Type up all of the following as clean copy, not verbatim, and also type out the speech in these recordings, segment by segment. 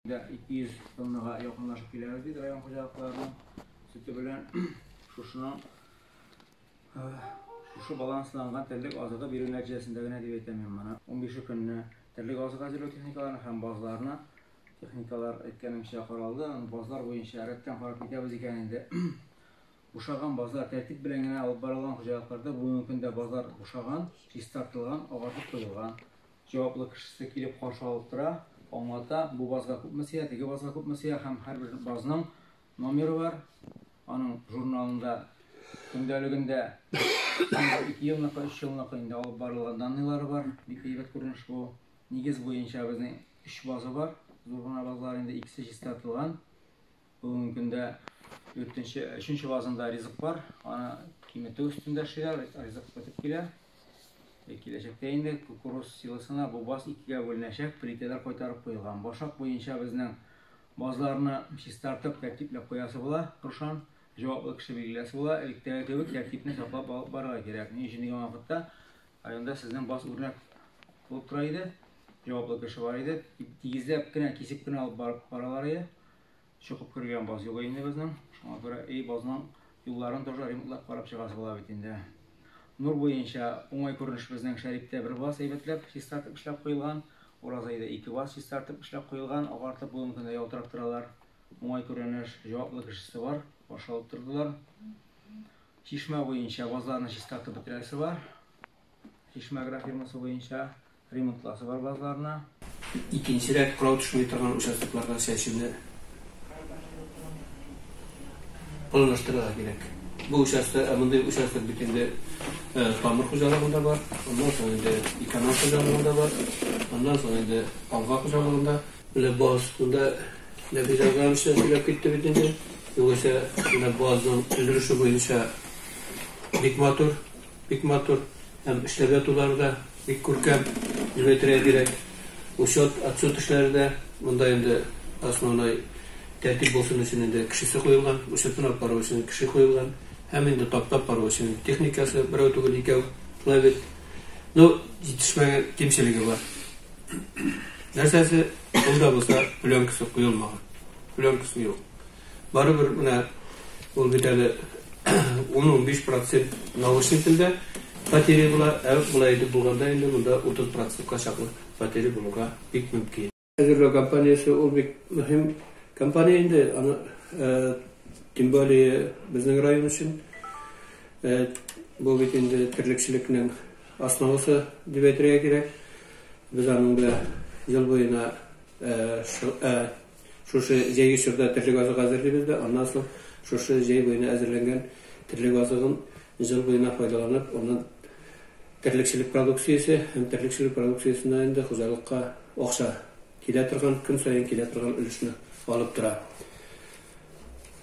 200 tonnaga yakınlaşıp ilerledi rayon hocalıklarının sütü bilen şu balanslangan terlik azada bir neticesinde diye etmem bana 15 gününe terlik azada hazırlık teknikalarına hem bazılarına teknikalar etkenim şey qaraldı. Bazılar boyunca eretten farklı etemiz ekanında uşağan bazılar tertip bilen alıp baralan hocalıklarda bugünkü günde bazılar uşağan tartılgan, ağırlık koyulgan cevaplı kişisi kelip karşı alıp tura. Onlarda bu bazga köp mesele, tege bazga köp mesele hem her bir bazının nomeri var. Onun jurnalında gündeliginde 2 yıllık, 3 yıllık alıp barılan danlıları var. Bir kıymet görünüş bu. Nigiz boyunca bizning 3 bazı var. Zurguna bazlarında ikisi tartılgan. Bugün günde 3. bazında rizq var. Ana kıymeti üstünde şeyler, rizq ötüp gelir. Gelecekte indi kukuruz silosuna bu bas 2'ye bölünecek, pliteler koytarıp koyulgan. Boşak boyunca bizning bazlarını tartıp tertiplep koyası bola, Ruşan cevaplı kişi belgilesi bola, elektrikli töbük tertipini saplap barıga gerek. Nişindiği vaqtda ayında sizden bas örnek bulup turaydı, cevaplı kişi var idi. Tigizlep kine, kesip kine alıp baraları çıkıp kirgen bas yok indi bizning. Şuna göre bazının yollarını toja remontlap qarab çıgası bola bitinde. Nur boyunca oңай көрүнүш bizning Şerifte bir bas ebetlep tartып işlep koyulgan, Orazayda 2 bas tartып işlep koyulgan, agartıp bugün günde yol traktorlar oңай көрүнүş cevaplı kişisi var, başalıp turdular. Şişme boyunca bazlarını tartып bitiresi var. Şişme firması boyunca remontlası var bazlarına. İkinci rek kural düşmeyi turgan участокларга seçimde planlaştırıla gerek. Bu uçastık bütünde tamir hocalarında var, ondan sonra da ikanat hocalarında var, ondan sonra da alga hocalarında. Böyle bazında nefizarlar işlep gitti bütünde. Yoksa bazının öldürüşü boyunca big motor hem işlevetullarda big kurkem kilometreye direkt atsot işlerde bunda endi aslında tertip olsun için de kişisi koyulgan, uçatın alıp barı için kişi koyulgan. Hemen de taplap var o için teknikası bir otoğul ikev kılavet. No yetişmeyen kimseligi var. Nersesi bunda olsa plonkası koyulmağı. Plonkası yok. Barı bir buna ol bir tane 10-15% nauşnitilde bateri bular, bulaydı bulganda indi bunda 30% kaşaklı bateri bulga pek mümkün. Hazırlık kampanyası ol bir mühim kampanya indi. Tüm böyle bizim rayon için bu bütünde terlikçiliknin asnavısı dibetreye gerek. Biz anında yıl boyuna şu jey şurada terlik azığı hazırlayız da ondan sonra şu jey boyuna hazırlanan terlik azığın yıl boyuna faydalanıp onun terlikçilik produksiyası hem terlikçilik produksiyasından da hocalıkka okşa kile turgan gün sayın kile turgan ülüşünü alıp durar.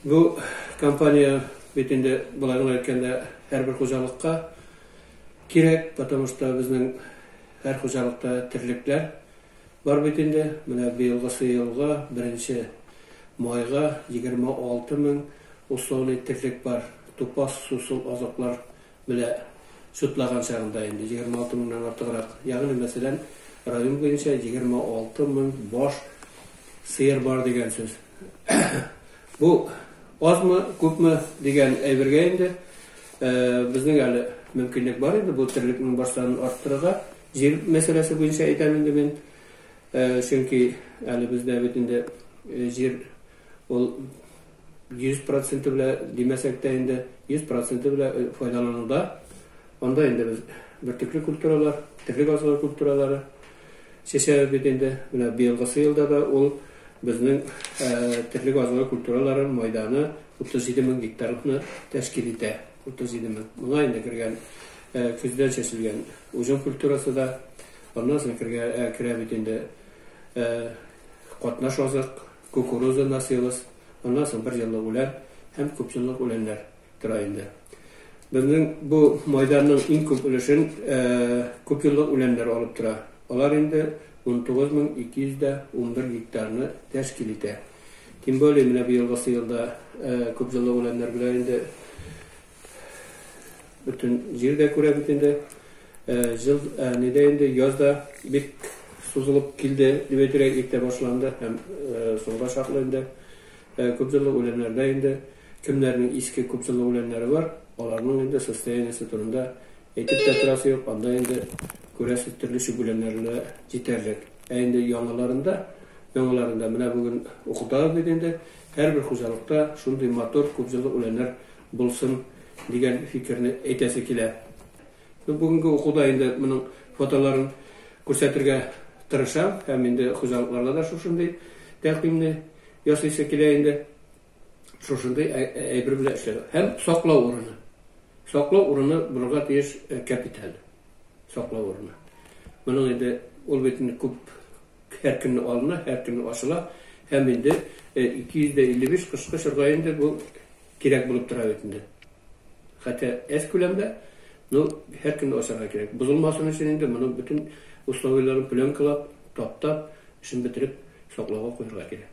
Bu kampanya bütünde bularını aytkanda her bir hocalıkka gerek, потому что bizning her hocalıkta terlikler var bütünde. Mına biyılgısı yılga 1 mayga 26 000 usulü terlik var. Tupas susul azıklar bile sütlagan çağında indi 26 000'dan artıqraq. Yani mesela rayon boyunca 26 000 boş sıyır var degan söz. Bu az mı, köp mü degan ayberge indi. Bizning hali mümkünlük var edi bu terlikning başlarını arttırıga. Yer meselesi boyunca aytaman men. Çünkü hali bizde bütünde yer ol 100% bile demesek de endi 100% bile faydalanуда. Onda endi biz bir türlü kulturalar, terlik azılar kulturaları şeşe bütünde buna biyılgısı yılda da ol bizning terlik azılar kulturaların maydanı 37 000 hektarını teşkil ete. 37 000. Buna endi kirgen küzden seçilgen uzun kulturası da ondan sonra kire bütünde qatnaş azık, kukuruzu nasılız, ondan sonra bir yıllık ulan hem köp yıllık ulanlar turayında. Bizning bu maydanın en köp ülüşün köp yıllık ulanlar alıp tura. Olar endi 19.211 hektarını teşkil ete. Kim böyle mine bir yılda köp yıllık ulanlar bilen endi bütün yerde göre bütünde yıl nedeyinde yazda bir suzulup kildi, dibetirek ikte başlandı. Hem songa şaklığında köpçülük ölenlerde indi. Kimlerinin iski köpçülük ölenleri var. Olarının indi sosteniyesi turunda etip tetrası yok. Anda indi göresi türlü şübülenlerle yeterlik. Indi yanılarında mene bugün okuda dediğinde her bir hocalıkta şunday motor köpçülük ölenler bulsun diyen fikrini etesi kile. Bugünkü okuda indi bunun fotoların көрсәтергә тырышам, һәм инде хуҗалыкларда да шушындый тәкъдимне ясыйсы килә инде. Шушындый әйбер белән эшләр. Һәм саклау урыны. Саклау урыны булырга тиеш капитал. Саклау урыны. Моның инде ул битне күп һәр көнне алына, һәр көнне ачыла. Һәм инде 255 кышкы чорга инде бу кирәк булып тора бит инде. Хәтта әз күләмдә, һәр көнне ачарга кирәк. Бузылмасын өчен инде моны bütün условияларын пленкалап, таптап, işin bitirip saklava koyurlar gerek.